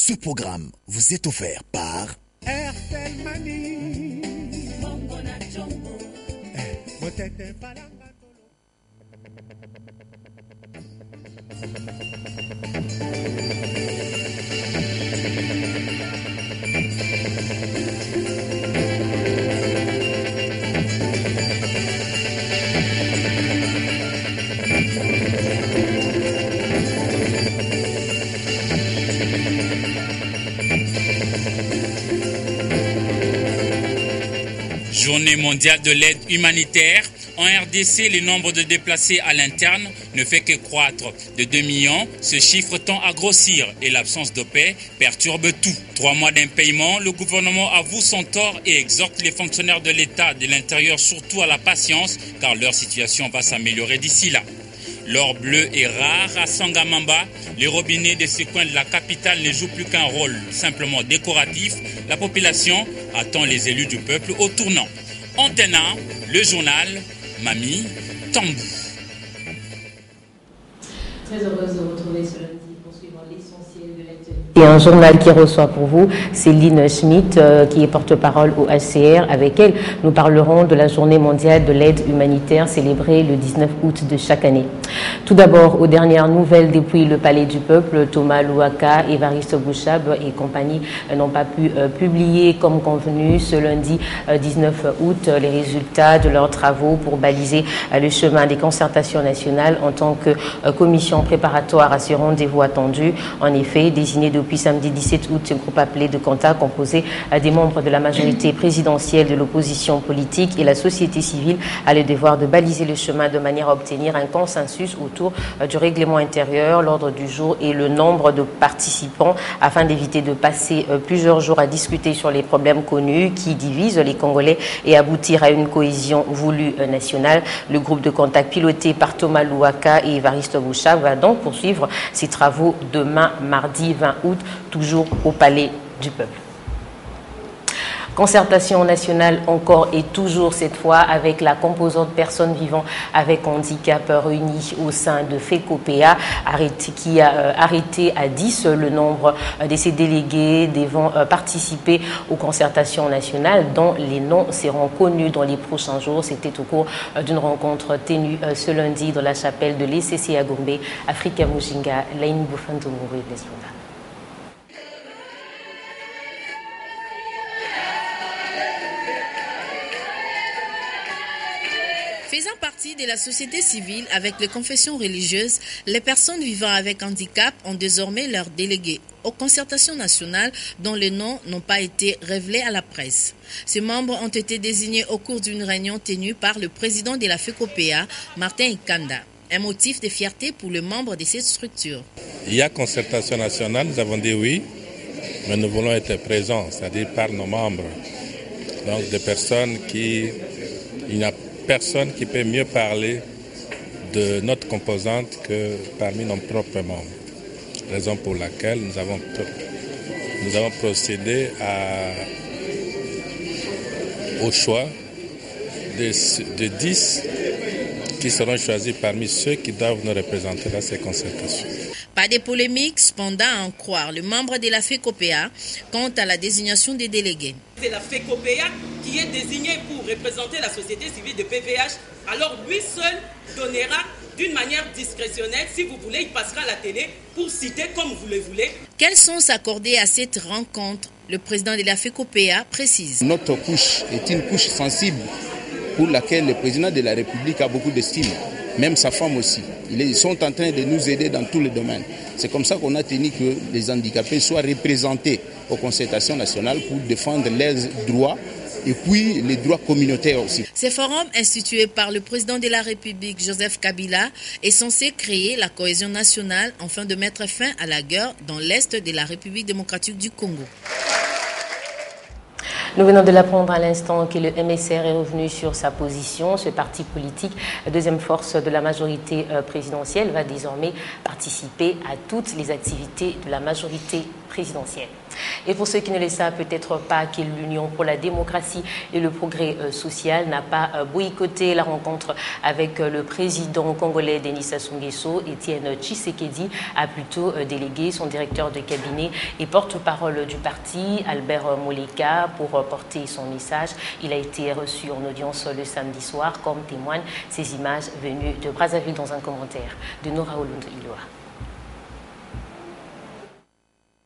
Ce programme vous est offert par RTL Mani. Journée mondiale de l'aide humanitaire. En RDC, le nombre de déplacés à l'interne ne fait que croître. De 2 millions, ce chiffre tend à grossir et l'absence de paix perturbe tout. 3 mois d'impayement, le gouvernement avoue son tort et exhorte les fonctionnaires de l'État de l'intérieur surtout à la patience car leur situation va s'améliorer d'ici là. L'or bleu est rare à Sangamamba. Les robinets de ce coin de la capitale ne jouent plus qu'un rôle simplement décoratif. La population attend les élus du peuple au tournant. Antenne 1, le journal Mamie Tambou. Très heureuse de vous retrouver ce lundi pour suivre l'essentiel de l'actualité. Et un journal qui reçoit pour vous Céline Schmitt, qui est porte-parole au HCR. Avec elle, nous parlerons de la journée mondiale de l'aide humanitaire célébrée le 19 août de chaque année. Tout d'abord, aux dernières nouvelles depuis le Palais du Peuple, Thomas Louaka, Évariste Bouchab et compagnie n'ont pas pu publier comme convenu ce lundi 19 août les résultats de leurs travaux pour baliser le chemin des concertations nationales en tant que commission préparatoire à ce rendez-vous attendu. En effet, désigné depuis samedi 17 août, un groupe appelé de contact composé des membres de la majorité présidentielle, de l'opposition politique et la société civile a le devoir de baliser le chemin de manière à obtenir un consensus autour du règlement intérieur, l'ordre du jour et le nombre de participants afin d'éviter de passer plusieurs jours à discuter sur les problèmes connus qui divisent les Congolais et aboutir à une cohésion voulue nationale. Le groupe de contact piloté par Thomas Louaka et Évariste Bouchab va donc poursuivre ses travaux demain, mardi 20 août, toujours au Palais du Peuple. Concertation nationale encore et toujours cette fois avec la composante personnes vivant avec handicap réunie au sein de FECOPEA qui a arrêté à 10 le nombre de ses délégués devant participer aux concertations nationales dont les noms seront connus dans les prochains jours. C'était au cours d'une rencontre tenue ce lundi dans la chapelle de l'ECC à Gombe. Africa Mujinga, Laine Boufantomourou et Blesfonda. Faisant partie de la société civile avec les confessions religieuses, les personnes vivant avec handicap ont désormais leurs délégués aux concertations nationales dont les noms n'ont pas été révélés à la presse. Ces membres ont été désignés au cours d'une réunion tenue par le président de la FECOPEA, Martin Ikanda. Un motif de fierté pour les membres de cette structure. Il y a concertation nationale, nous avons dit oui, mais nous voulons être présents, c'est-à-dire par nos membres. Donc des personnes il n'y a personne qui peut mieux parler de notre composante que parmi nos propres membres. Raison pour laquelle nous avons procédé au choix de 10 qui seront choisis parmi ceux qui doivent nous représenter dans ces concertations. Pas de polémique, cependant, à en croire le membre de la FECOPEA quant à la désignation des délégués. C'est la FECOPEA qui est désignée pour représenter la société civile de PVH. Alors lui seul donnera d'une manière discrétionnelle, si vous voulez, il passera à la télé pour citer comme vous le voulez. Quel sens accorder à cette rencontre? Le président de la FECOPEA précise. Notre couche est une couche sensible pour laquelle le président de la République a beaucoup d'estime. Même sa femme aussi. Ils sont en train de nous aider dans tous les domaines. C'est comme ça qu'on a tenu que les handicapés soient représentés aux concertations nationales pour défendre leurs droits et puis les droits communautaires aussi. Ce forum institué par le président de la République, Joseph Kabila, est censé créer la cohésion nationale afin de mettre fin à la guerre dans l'est de la République démocratique du Congo. Nous venons de l'apprendre à l'instant que le MSR est revenu sur sa position. Ce parti politique, deuxième force de la majorité présidentielle, va désormais participer à toutes les activités de la majorité présidentielle. Et pour ceux qui ne le savent peut-être pas, que l'Union pour la démocratie et le progrès social n'a pas boycotté la rencontre avec le président congolais Denis Sassou Nguesso. Étienne Tshisekedi a plutôt délégué son directeur de cabinet et porte-parole du parti, Albert Moleka, pour porter son message. Il a été reçu en audience le samedi soir, comme témoignent ces images venues de Brazzaville dans un commentaire de Nora Olund-Iloa.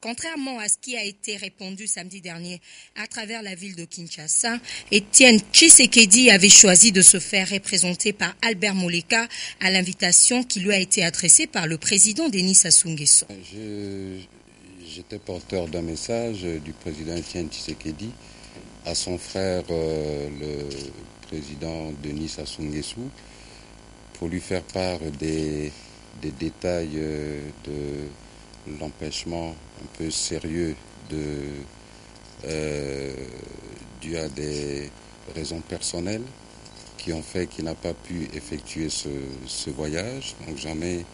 Contrairement à ce qui a été répondu samedi dernier à travers la ville de Kinshasa, Étienne Tshisekedi avait choisi de se faire représenter par Albert Moleka à l'invitation qui lui a été adressée par le président Denis Sassou Nguesso. J'étais porteur d'un message du président Étienne Tshisekedi à son frère, le président Denis Sassou Nguesso, pour lui faire part des détails de l'empêchement un peu sérieux dû à des raisons personnelles qui ont fait qu'il n'a pas pu effectuer ce voyage. Donc j'en ai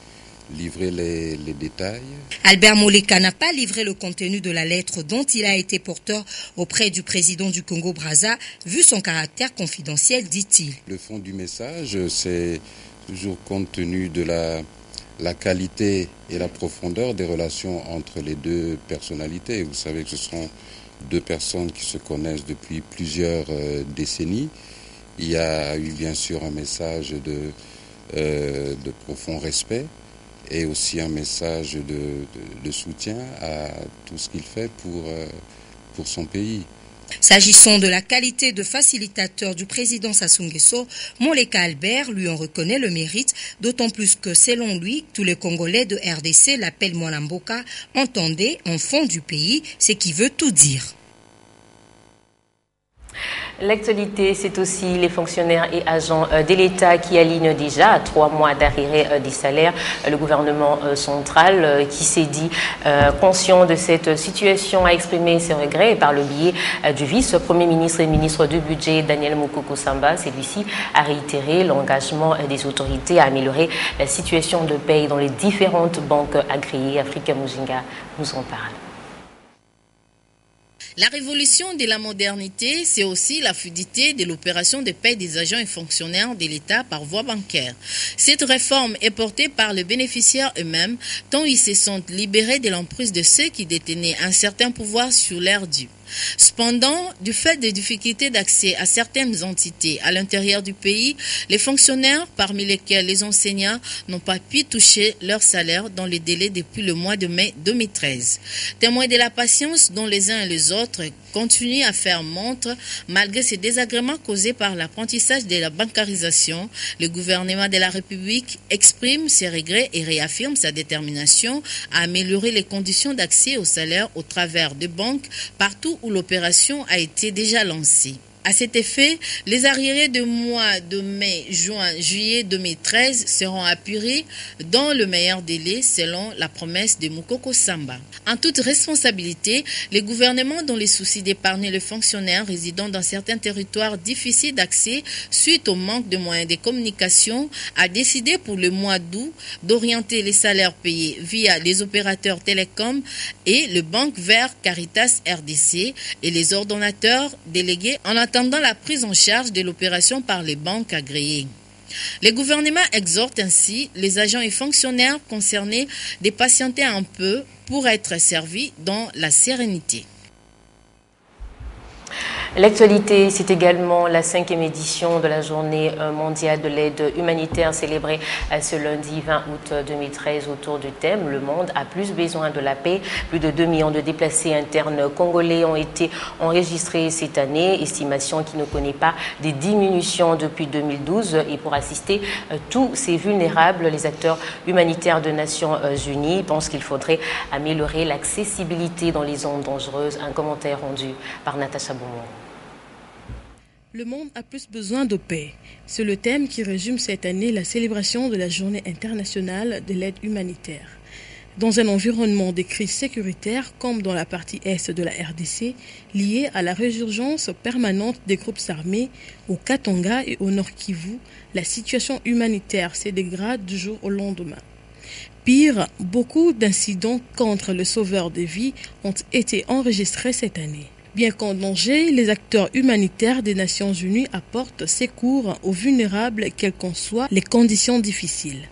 livré les détails. Albert Moleka n'a pas livré le contenu de la lettre dont il a été porteur auprès du président du Congo-Brazza, vu son caractère confidentiel, dit-il. Le fond du message, c'est toujours compte tenu de la qualité et la profondeur des relations entre les deux personnalités. Vous savez que ce sont deux personnes qui se connaissent depuis plusieurs décennies. Il y a eu bien sûr un message de profond respect et aussi un message de soutien à tout ce qu'il fait pour son pays. S'agissant de la qualité de facilitateur du président Sassou Nguesso, Moleka Albert lui en reconnaît le mérite, d'autant plus que, selon lui, tous les Congolais de RDC l'appellent Mwanamboka, entendez, enfant du pays, ce qui veut tout dire. L'actualité, c'est aussi les fonctionnaires et agents de l'État qui alignent déjà à 3 mois d'arriérés des salaires. Le gouvernement central qui s'est dit conscient de cette situation a exprimé ses regrets par le biais du vice-premier ministre et ministre du budget Daniel Mukoko Samba. Celui-ci a réitéré l'engagement des autorités à améliorer la situation de paie dans les différentes banques agréées. Africa Mujinga nous en parle. La révolution de la modernité, c'est aussi la fluidité de l'opération de paie des agents et fonctionnaires de l'État par voie bancaire. Cette réforme est portée par les bénéficiaires eux-mêmes, tant ils se sentent libérés de l'emprise de ceux qui détenaient un certain pouvoir sur leur dû. Cependant, du fait des difficultés d'accès à certaines entités à l'intérieur du pays, les fonctionnaires, parmi lesquels les enseignants, n'ont pas pu toucher leur salaire dans les délais depuis le mois de mai 2013. Témoins de la patience dont les uns et les autres continuent à faire montre, malgré ces désagréments causés par l'apprentissage de la bancarisation, le gouvernement de la République exprime ses regrets et réaffirme sa détermination à améliorer les conditions d'accès au salaire au travers de banques partout où l'opération a été déjà lancée. À cet effet, les arriérés de mois de mai, juin, juillet 2013 seront apurés dans le meilleur délai selon la promesse de Mukoko Samba. En toute responsabilité, les gouvernements dont les soucis d'épargner les fonctionnaires résidant dans certains territoires difficiles d'accès suite au manque de moyens de communication a décidé pour le mois d'août d'orienter les salaires payés via les opérateurs télécoms et le banque vers Caritas RDC et les ordonnateurs délégués en attendant la prise en charge de l'opération par les banques agréées. Le gouvernement exhorte ainsi les agents et fonctionnaires concernés de patienter un peu pour être servis dans la sérénité. L'actualité, c'est également la 5e édition de la journée mondiale de l'aide humanitaire célébrée ce lundi 20 août 2013 autour du thème « Le monde a plus besoin de la paix ». Plus de 2 millions de déplacés internes congolais ont été enregistrés cette année, estimation qui ne connaît pas de diminution depuis 2012. Et pour assister tous ces vulnérables, les acteurs humanitaires des Nations Unies pensent qu'il faudrait améliorer l'accessibilité dans les zones dangereuses. Un commentaire rendu par Natacha Beaumont. Le monde a plus besoin de paix. C'est le thème qui résume cette année la célébration de la Journée internationale de l'aide humanitaire. Dans un environnement de crise sécuritaire, comme dans la partie est de la RDC, liée à la résurgence permanente des groupes armés au Katanga et au Nord Kivu, la situation humanitaire se dégrade du jour au lendemain. Pire, beaucoup d'incidents contre le sauveur de vies ont été enregistrés cette année. Bien qu'en danger, les acteurs humanitaires des Nations Unies apportent secours aux vulnérables, quelles qu'en soient les conditions difficiles.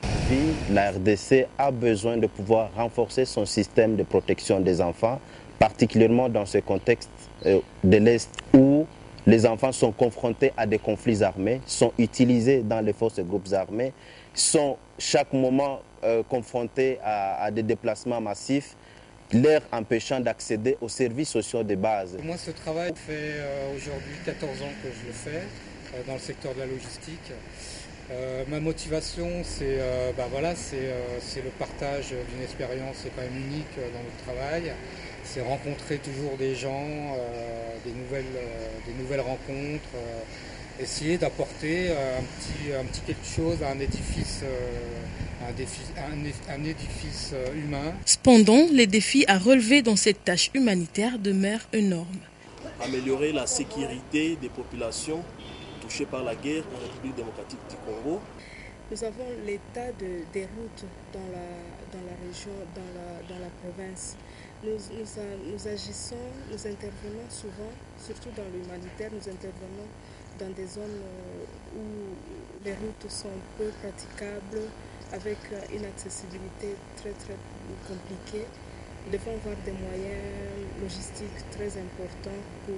La RDC a besoin de pouvoir renforcer son système de protection des enfants, particulièrement dans ce contexte de l'Est où les enfants sont confrontés à des conflits armés, sont utilisés dans les forces et groupes armés, sont chaque moment confrontés à des déplacements massifs, leur empêchant d'accéder aux services sociaux de base. Moi, ce travail fait aujourd'hui 14 ans que je le fais dans le secteur de la logistique. Ma motivation, c'est le partage d'une expérience quand même unique dans notre travail. C'est rencontrer toujours des gens, des nouvelles rencontres, essayer d'apporter un petit quelque chose à un édifice humain. Cependant, les défis à relever dans cette tâche humanitaire demeurent énormes. Améliorer la sécurité des populations touchées par la guerre en République démocratique du Congo. Nous avons l'état des routes dans la région, dans la province. Nous agissons, nous intervenons souvent, surtout dans l'humanitaire, nous intervenons dans des zones où les routes sont peu praticables, avec une accessibilité très compliquée. Nous devons avoir des moyens logistiques très importants pour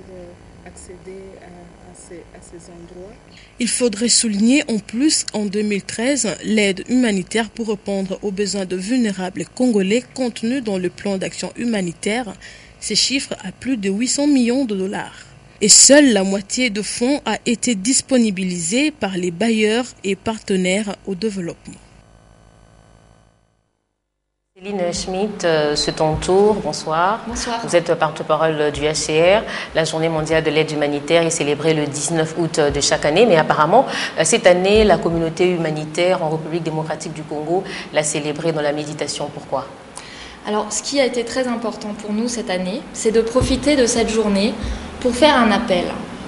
accéder à ces endroits. Il faudrait souligner en plus en 2013 l'aide humanitaire pour répondre aux besoins de vulnérables congolais contenus dans le plan d'action humanitaire. Ces chiffres à plus de 800 millions de dollars. Et seule la moitié de fonds a été disponibilisée par les bailleurs et partenaires au développement. Céline Schmitt, c'est ton tour. Bonsoir. Bonsoir. Vous êtes porte-parole du HCR. La journée mondiale de l'aide humanitaire est célébrée le 19 août de chaque année, mais apparemment, cette année, la communauté humanitaire en République démocratique du Congo l'a célébrée dans la méditation. Pourquoi ? Alors, ce qui a été très important pour nous cette année, c'est de profiter de cette journée pour faire un appel,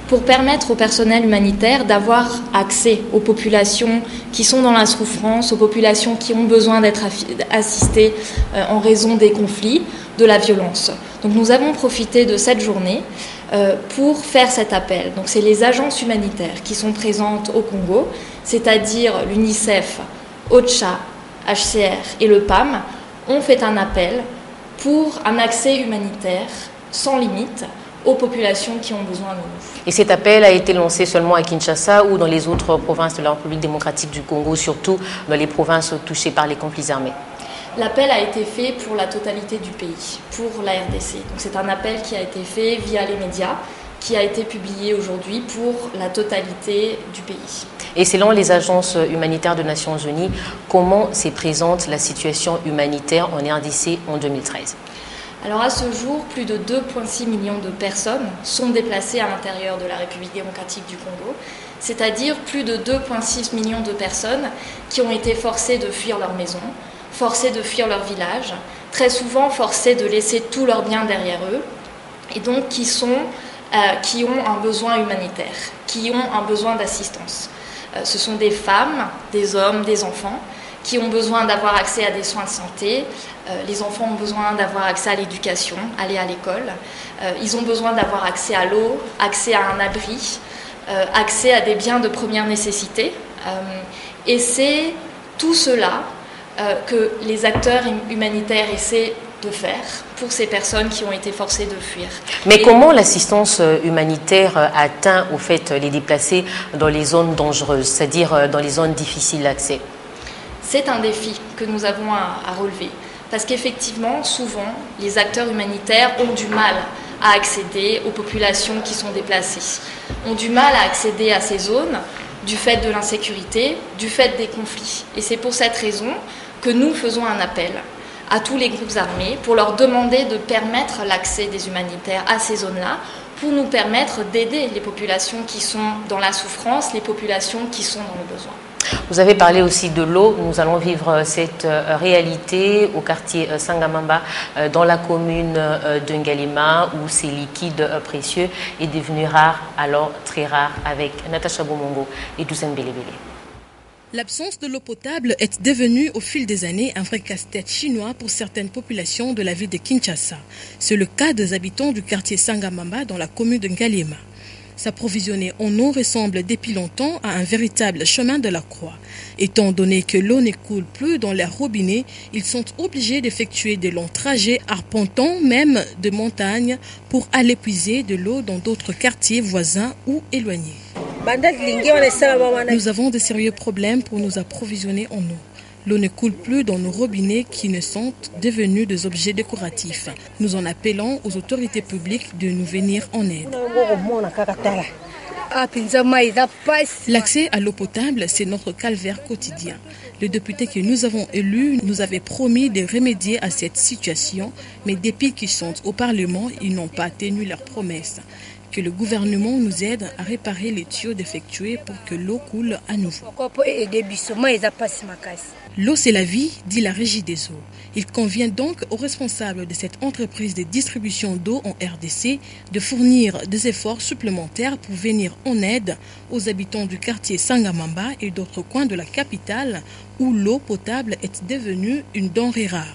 pour permettre au personnel humanitaire d'avoir accès aux populations qui sont dans la souffrance, aux populations qui ont besoin d'être assistées en raison des conflits, de la violence. Donc nous avons profité de cette journée pour faire cet appel. Donc c'est les agences humanitaires qui sont présentes au Congo, c'est-à-dire l'UNICEF, OCHA, HCR et le PAM, ont fait un appel pour un accès humanitaire sans limite aux populations qui ont besoin de nous. Et cet appel a été lancé seulement à Kinshasa ou dans les autres provinces de la République démocratique du Congo, surtout dans les provinces touchées par les conflits armés? L'appel a été fait pour la totalité du pays, pour la RDC. Donc c'est un appel qui a été fait via les médias, qui a été publié aujourd'hui pour la totalité du pays. Et selon les agences humanitaires des Nations Unies, comment se présente la situation humanitaire en RDC en 2013? Alors à ce jour, plus de 2,6 millions de personnes sont déplacées à l'intérieur de la République démocratique du Congo, c'est-à-dire plus de 2,6 millions de personnes qui ont été forcées de fuir leur maison, forcées de fuir leur village, très souvent forcées de laisser tous leurs biens derrière eux, et donc qui ont un besoin humanitaire, qui ont un besoin d'assistance. Ce sont des femmes, des hommes, des enfants qui ont besoin d'avoir accès à des soins de santé. Les enfants ont besoin d'avoir accès à l'éducation, aller à l'école. Ils ont besoin d'avoir accès à l'eau, accès à un abri, accès à des biens de première nécessité. Et c'est tout cela que les acteurs humanitaires essaient de faire pour ces personnes qui ont été forcées de fuir. Mais comment l'assistance humanitaire atteint au fait les déplacés dans les zones dangereuses, c'est-à-dire dans les zones difficiles d'accès? C'est un défi que nous avons à relever, parce qu'effectivement, souvent, les acteurs humanitaires ont du mal à accéder aux populations qui sont déplacées, ont du mal à accéder à ces zones du fait de l'insécurité, du fait des conflits. Et c'est pour cette raison que nous faisons un appel à tous les groupes armés pour leur demander de permettre l'accès des humanitaires à ces zones-là, pour nous permettre d'aider les populations qui sont dans la souffrance, les populations qui sont dans le besoin. Vous avez parlé aussi de l'eau. Nous allons vivre cette réalité au quartier Sangamamba, dans la commune de Ngalima, où ces liquides précieux est devenu rare, alors très rare, avec Natacha Bomongo et Doucen Belebele. L'absence de l'eau potable est devenue au fil des années un vrai casse-tête chinois pour certaines populations de la ville de Kinshasa. C'est le cas des habitants du quartier Sangamamba dans la commune de Ngaliema. S'approvisionner en eau ressemble depuis longtemps à un véritable chemin de la croix. Étant donné que l'eau ne coule plus dans les robinets, ils sont obligés d'effectuer de longs trajets arpentant même de montagnes pour aller puiser de l'eau dans d'autres quartiers voisins ou éloignés. Nous avons de sérieux problèmes pour nous approvisionner en eau. L'eau ne coule plus dans nos robinets qui ne sont devenus des objets décoratifs. Nous en appelons aux autorités publiques de nous venir en aide. L'accès à l'eau potable, c'est notre calvaire quotidien. Le député que nous avons élu nous avait promis de remédier à cette situation, mais depuis qu'ils sont au Parlement, ils n'ont pas tenu leurs promesses. Que le gouvernement nous aide à réparer les tuyaux défectueux pour que l'eau coule à nouveau. L'eau, c'est la vie, dit la Régie des eaux. Il convient donc aux responsables de cette entreprise de distribution d'eau en RDC de fournir des efforts supplémentaires pour venir en aide aux habitants du quartier Sangamamba et d'autres coins de la capitale où l'eau potable est devenue une denrée rare.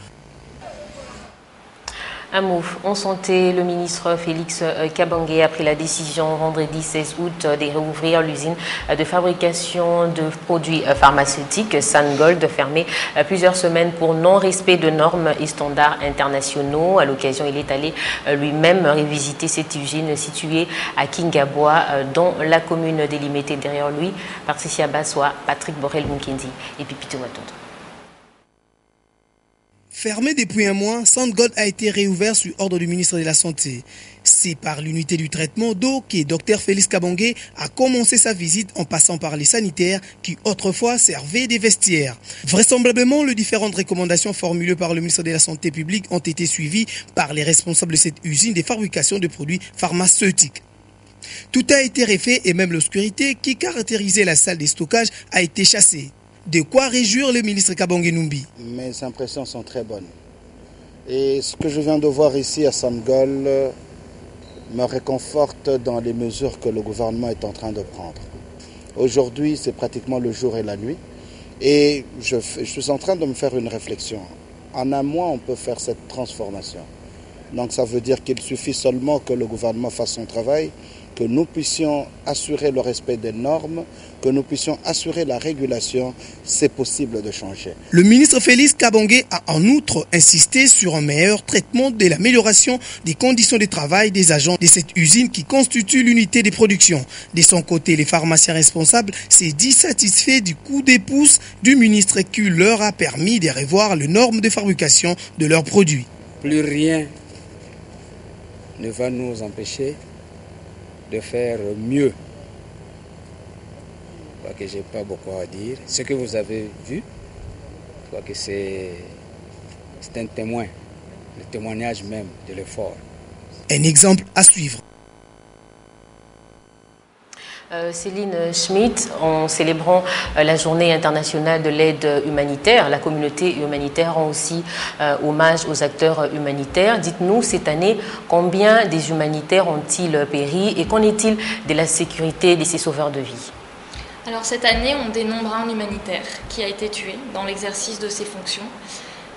Un mot en santé, le ministre Félix Kabange a pris la décision vendredi 16 août de réouvrir l'usine de fabrication de produits pharmaceutiques Sangold, fermée plusieurs semaines pour non-respect de normes et standards internationaux. À l'occasion, il est allé lui-même revisiter cette usine située à Kingaboa, dans la commune délimitée derrière lui. Patricia Bassoa, Patrick Borel-Mukendi et Pipito Matondo. Fermé depuis un mois, Sangold a été réouvert sur ordre du ministre de la Santé. C'est par l'unité du traitement d'eau que Dr Félix Kabange a commencé sa visite en passant par les sanitaires qui autrefois servaient des vestiaires. Vraisemblablement, les différentes recommandations formulées par le ministre de la Santé publique ont été suivies par les responsables de cette usine de fabrication de produits pharmaceutiques. Tout a été refait et même l'obscurité qui caractérisait la salle de stockage a été chassée. De quoi réjouir le ministre Kabange Numbi. Mes impressions sont très bonnes. Et ce que je viens de voir ici à Sangold me réconforte dans les mesures que le gouvernement est en train de prendre. Aujourd'hui, c'est pratiquement le jour et la nuit. Et je suis en train de me faire une réflexion. En un mois, on peut faire cette transformation. Donc ça veut dire qu'il suffit seulement que le gouvernement fasse son travail, que nous puissions assurer le respect des normes, que nous puissions assurer la régulation, c'est possible de changer. Le ministre Félix Kabange a en outre insisté sur un meilleur traitement de l'amélioration des conditions de travail des agents de cette usine qui constitue l'unité de production. De son côté, les pharmaciens responsables s'est dit satisfaits du coup de pouce du ministre qui leur a permis de revoir les normes de fabrication de leurs produits. Plus rien ne va nous empêcher de faire mieux. Je crois que je n'ai pas beaucoup à dire. Ce que vous avez vu, je crois que c'est un témoin, le témoignage même de l'effort. Un exemple à suivre. Céline Schmitt, en célébrant la journée internationale de l'aide humanitaire, la communauté humanitaire rend aussi hommage aux acteurs humanitaires. Dites-nous, cette année, combien des humanitaires ont-ils péri et qu'en est-il de la sécurité de ces sauveurs de vie? Alors cette année, on dénombre un humanitaire qui a été tué dans l'exercice de ses fonctions.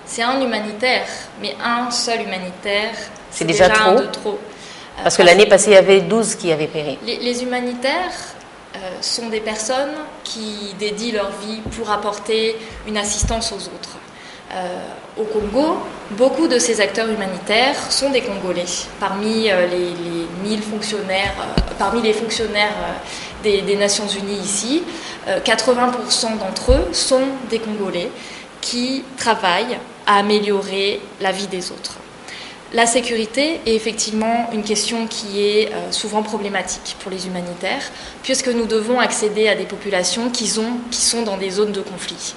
C'est un humanitaire, mais un seul humanitaire, c'est déjà trop. Un de trop. Parce que l'année passée, il y avait 12 qui avaient péri. Les humanitaires sont des personnes qui dédient leur vie pour apporter une assistance aux autres. Au Congo, beaucoup de ces acteurs humanitaires sont des Congolais. Parmi les 1000 fonctionnaires, parmi les fonctionnaires des Nations Unies ici, 80% d'entre eux sont des Congolais qui travaillent à améliorer la vie des autres. La sécurité est effectivement une question qui est souvent problématique pour les humanitaires, puisque nous devons accéder à des populations qui sont dans des zones de conflit.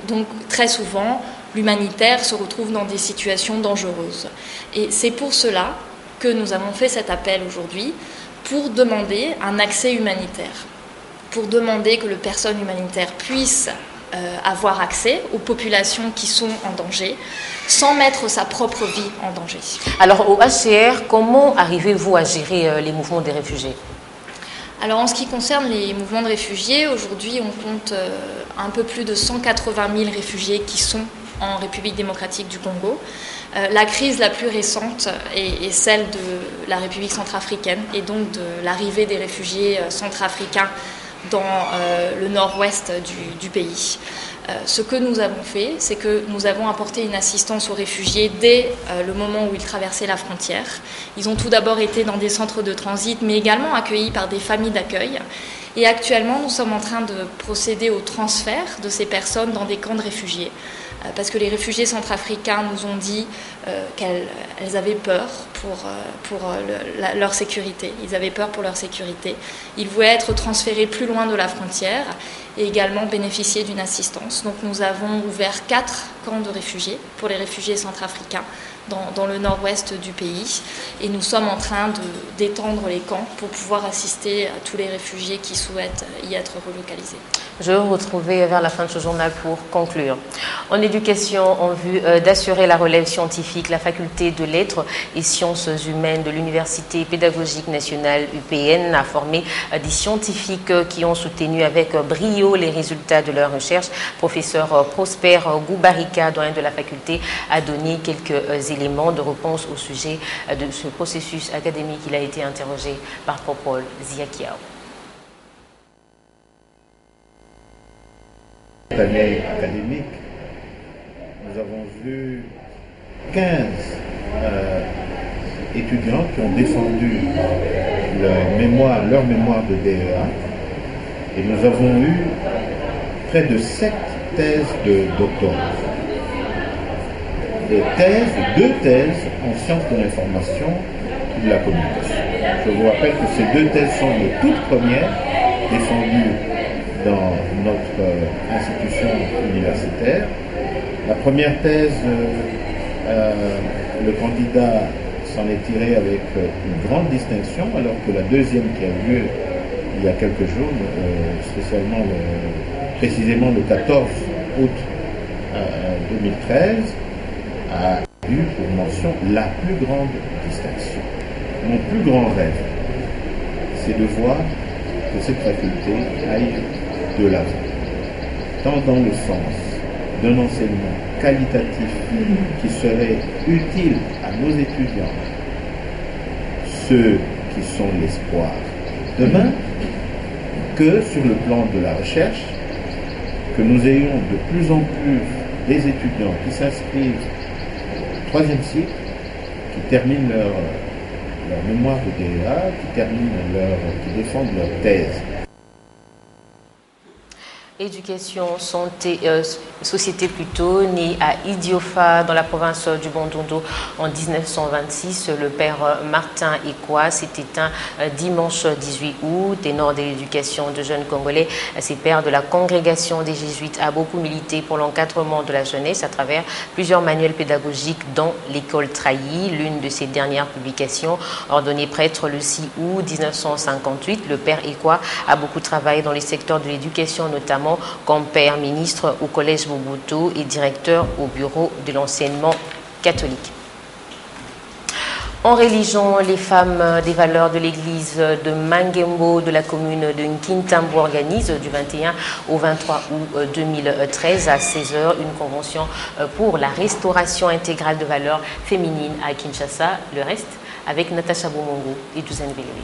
Donc très souvent, l'humanitaire se retrouve dans des situations dangereuses. Et c'est pour cela que nous avons fait cet appel aujourd'hui, pour demander un accès humanitaire, pour demander que le personnel humanitaire puisse avoir accès aux populations qui sont en danger, sans mettre sa propre vie en danger. Alors au HCR, comment arrivez-vous à gérer les mouvements des réfugiés? Alors en ce qui concerne les mouvements de réfugiés, aujourd'hui on compte un peu plus de 180 000 réfugiés qui sont en République démocratique du Congo. La crise la plus récente est celle de la République centrafricaine et donc de l'arrivée des réfugiés centrafricains dans le nord-ouest du pays. Ce que nous avons fait, c'est que nous avons apporté une assistance aux réfugiés dès le moment où ils traversaient la frontière. Ils ont tout d'abord été dans des centres de transit, mais également accueillis par des familles d'accueil. Et actuellement, nous sommes en train de procéder au transfert de ces personnes dans des camps de réfugiés. Parce que les réfugiés centrafricains nous ont dit qu'elles avaient peur pour leur sécurité. Ils avaient peur pour leur sécurité. Ils voulaient être transférés plus loin de la frontière et également bénéficier d'une assistance. Donc nous avons ouvert 4 camps de réfugiés pour les réfugiés centrafricains dans le nord-ouest du pays. Et nous sommes en train d'étendre les camps pour pouvoir assister à tous les réfugiés qui souhaitent y être relocalisés. Je vais vous retrouver vers la fin de ce journal pour conclure. En éducation, en vue d'assurer la relève scientifique, la faculté de lettres et sciences humaines de l'Université pédagogique nationale UPN a formé des scientifiques qui ont soutenu avec brio les résultats de leurs recherches. Professeur Prosper Goubarika, doyen de la faculté, a donné quelques éléments de réponse au sujet de ce processus académique. Il a été interrogé par Popol Ziakiao. Cette année académique, nous avons vu 15 étudiants qui ont défendu leur mémoire de DEA et nous avons eu près de 7 thèses de doctorat. Deux thèses en sciences de l'information et de la communication. Je vous rappelle que ces 2 thèses sont les toutes premières défendues dans notre institution universitaire. La première thèse, le candidat s'en est tiré avec une grande distinction, alors que la deuxième qui a lieu il y a quelques jours, précisément le 14 août 2013, a eu pour mention la plus grande distinction. Mon plus grand rêve, c'est de voir que cette faculté aille de l'avant, tant dans le sens d'un enseignement qualitatif qui serait utile à nos étudiants, ceux qui sont l'espoir demain, que sur le plan de la recherche, que nous ayons de plus en plus des étudiants qui s'inscrivent au 3e cycle, qui terminent leur mémoire de DEA, qui défendent leur thèse. Éducation, santé, société plutôt, né à Idiofa dans la province du Bandundu en 1926. Le père Martin Ekwa s'est éteint dimanche 18 août. Ténor de l'éducation de jeunes Congolais, ces pères de la congrégation des Jésuites a beaucoup milité pour l'encadrement de la jeunesse à travers plusieurs manuels pédagogiques dans l'école Trahi. L'une de ses dernières publications, ordonné prêtre le 6 août 1958, le père Ekwa a beaucoup travaillé dans les secteurs de l'éducation, notamment comme père ministre au collège Mobutu et directeur au bureau de l'enseignement catholique. En religion, les femmes des valeurs de l'église de Mangembo de la commune de Nkintambo organisent du 21 au 23 août 2013 à 16h une convention pour la restauration intégrale de valeurs féminines à Kinshasa. Le reste avec Natacha Bomongo et Douzaine Belléwé.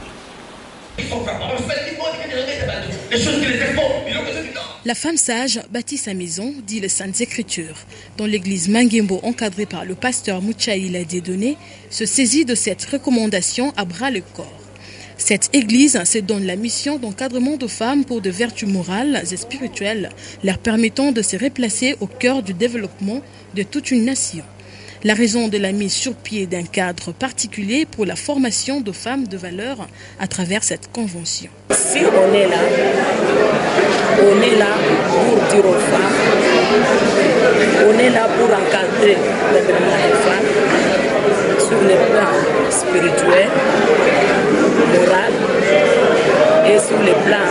La femme sage bâtit sa maison, dit les Saintes Écritures. Dans l'église Mangembo, encadrée par le pasteur Mouchaïla Dédoné, se saisit de cette recommandation à bras le corps. Cette église se donne la mission d'encadrement de femmes pour des vertus morales et spirituelles, leur permettant de se replacer au cœur du développement de toute une nation. La raison de la mise sur pied d'un cadre particulier pour la formation de femmes de valeur à travers cette convention. Si on est là pour dire aux femmes, on est là pour encadrer le développement des femmes sur le plan spirituel, moral et sur le plan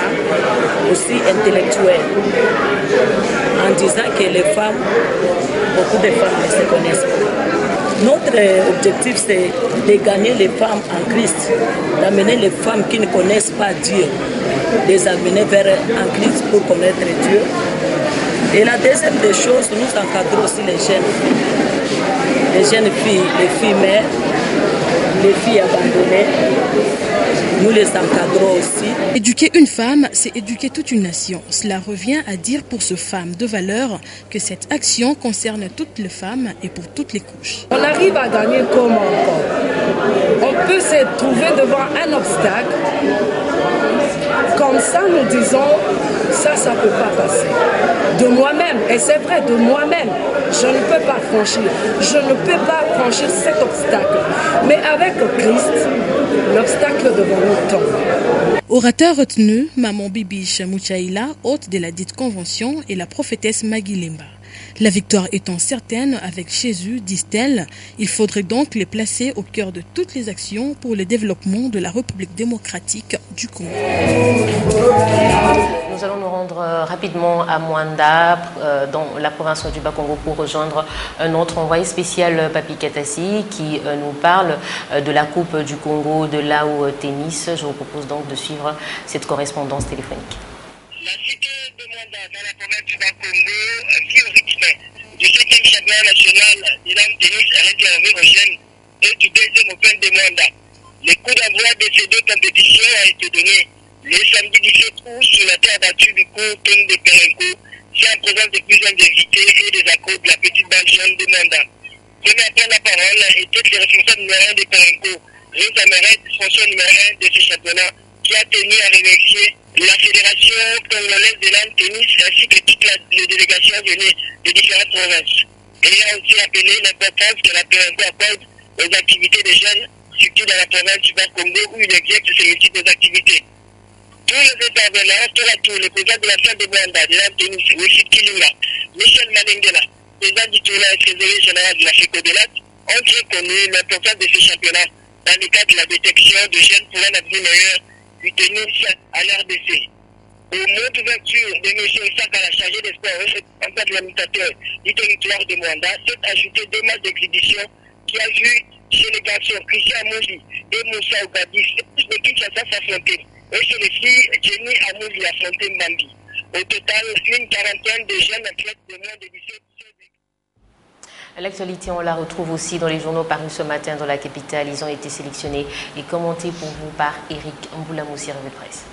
aussi intellectuel, en disant que les femmes, beaucoup de femmes ne se connaissent pas. Notre objectif, c'est de gagner les femmes en Christ, d'amener les femmes qui ne connaissent pas Dieu, de les amener vers en Christ pour connaître Dieu. Et la deuxième des choses, nous encadrons aussi les jeunes filles, les filles mères, les filles abandonnées. Nous les encadrons aussi. Éduquer une femme, c'est éduquer toute une nation. Cela revient à dire pour ce femme de valeur que cette action concerne toutes les femmes et pour toutes les couches. On arrive à gagner comment encore? On peut se trouver devant un obstacle. Comme ça, nous disons, ça ne peut pas passer. De moi-même, et c'est vrai, de moi-même, je ne peux pas franchir. Je ne peux pas franchir cet obstacle. Mais avec Christ, l'obstacle devant nous tombe. Orateur retenu, Maman Bibiche Mouchaïla, hôte de la dite convention, et la prophétesse Maguilemba. La victoire étant certaine avec Jésus, disent-elles, il faudrait donc les placer au cœur de toutes les actions pour le développement de la République démocratique du Congo. Nous allons nous rendre rapidement à Mwanda, dans la province du Bas-Congo, pour rejoindre un autre envoyé spécial, Papi Katassi, qui nous parle de la Coupe du Congo de Lao Tennis. Je vous propose donc de suivre cette correspondance téléphonique. La cité de Mwanda, dans la province du Bas-Congo, vit au rythme du 7e championnat national de Lao Tennis réservé aux jeunes et du 2e Open de Mwanda. Les coups d'envoi de ces deux compétitions ont été donnés le samedi 17 août sur la terre battue du canton de Perenco, c'est en présence de plusieurs invités et des accros de la petite bande jeune de Mwanda. Premier à prendre la parole était le responsable numéro 1 de Perenco, Rose Ameret, sponsor numéro 1 de ce championnat, qui a tenu à remercier la Fédération congolaise de Lao Tennis ainsi que toutes les délégations venues de différentes provinces. Et il a aussi appelé l'importance que la Perenco accorde aux activités des jeunes, surtout dans la province du Bas-Congo où il exerce ses multiples activités. Tous les intervenants, tour à tour, le président de la salle de Mwanda, de Lao Tennis, Wilfried Kilunga, Michel Malengela, président du tournoi et trésorier général de la FECODELAT, ont bien connu l'importance de ce championnat dans le cadre de la détection de jeunes pour un avenir meilleur du tennis à l'RDC. Au mot d'ouverture de M. Sakala, chargé des sports en tant qu'administrateur du territoire de Mwanda, s'est ajouté 2 matchs d'exhibition qui a vu chez les garçons Christian Amouzi et Moussa Ogadis de Kinshasa s'affronter. Et chez les filles, Jenny Amouzi affronté Mbambi. Au total, une quarantaine de jeunes athlètes de moins de 17 ans. L'actualité, on la retrouve aussi dans les journaux parus ce matin dans la capitale. Ils ont été sélectionnés et commentés pour vous par Eric Mboulamousi, revue de presse.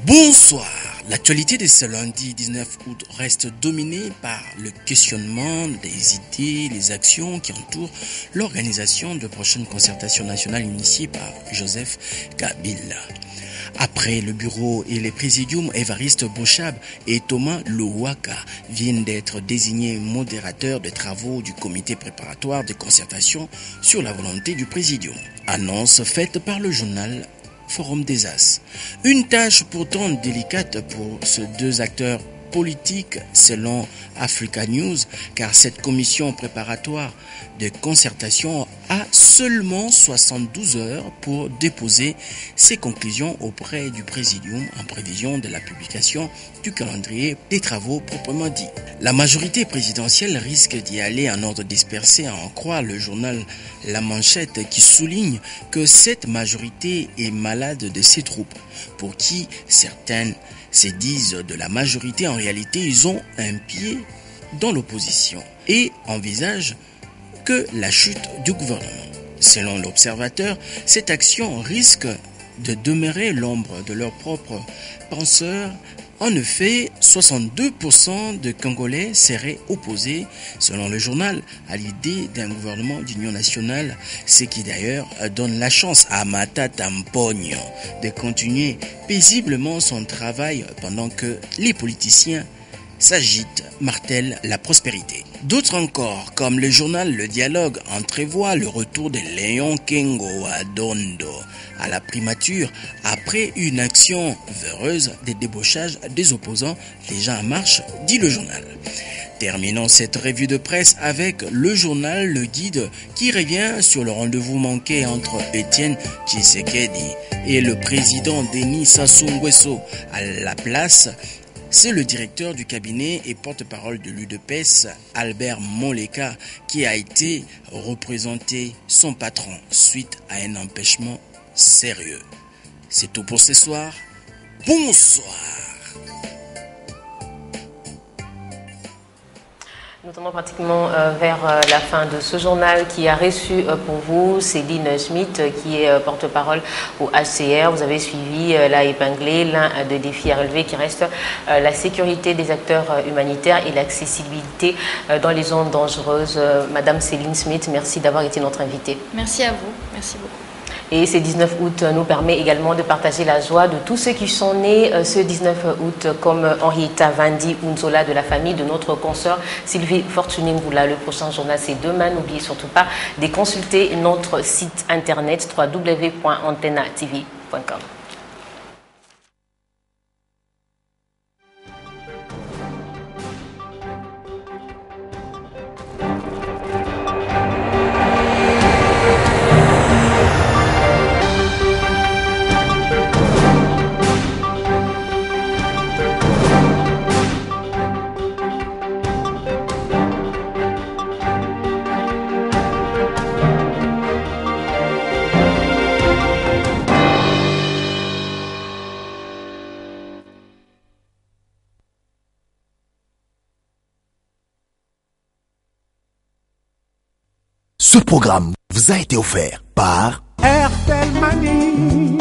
Bonsoir. L'actualité de ce lundi 19 août reste dominée par le questionnement des idées, les actions qui entourent l'organisation de prochaines concertations nationales initiées par Joseph Kabila. Après le bureau et les présidiums, Évariste Bochab et Thomas Louwaka viennent d'être désignés modérateurs des travaux du comité préparatoire de concertation sur la volonté du présidium. Annonce faite par le journal Forum des As. Une tâche pourtant délicate pour ces deux acteurs politiques selon Africa News, car cette commission préparatoire de concertation a seulement 72 heures pour déposer ses conclusions auprès du Présidium en prévision de la publication du calendrier des travaux proprement dit. La majorité présidentielle risque d'y aller en ordre dispersé, à en croire le journal La Manchette, qui souligne que cette majorité est malade de ses troupes, pour qui certaines se disent de la majorité. En réalité, ils ont un pied dans l'opposition et envisagent que la chute du gouvernement. Selon l'observateur, cette action risque de demeurer l'ombre de leurs propres penseurs. En effet, 62% de Congolais seraient opposés, selon le journal, à l'idée d'un gouvernement d'union nationale, ce qui d'ailleurs donne la chance à Matata Mpogno de continuer paisiblement son travail pendant que les politiciens s'agitent, martèlent la prospérité. D'autres encore, comme le journal Le Dialogue, entrevoient le retour de Léon Kengo à Dondo à la primature après une action véreuse de débauchage des opposants déjà en marche, dit le journal. Terminons cette revue de presse avec le journal Le Guide qui revient sur le rendez-vous manqué entre Étienne Tshisekedi et le président Denis Sassou Nguesso. À la place, c'est le directeur du cabinet et porte-parole de l'UDPS, Albert Moleka, qui a été représenté son patron suite à un empêchement sérieux. C'est tout pour ce soir. Bonsoir. Nous tournons pratiquement vers la fin de ce journal qui a reçu pour vous Céline Schmitt, qui est porte-parole au HCR. Vous avez suivi, l'a épinglé, l'un des défis à relever qui reste la sécurité des acteurs humanitaires et l'accessibilité dans les zones dangereuses. Madame Céline Schmitt, merci d'avoir été notre invitée. Merci à vous, merci beaucoup. Et ce 19 août nous permet également de partager la joie de tous ceux qui sont nés ce 19 août, comme Henrietta Vandi Unzola de la famille de notre consoeur Sylvie Fortuné-Ngoula. Le prochain journal, c'est demain. N'oubliez surtout pas de consulter notre site internet www.antennatv.com. Ce programme vous a été offert par Airtel Money.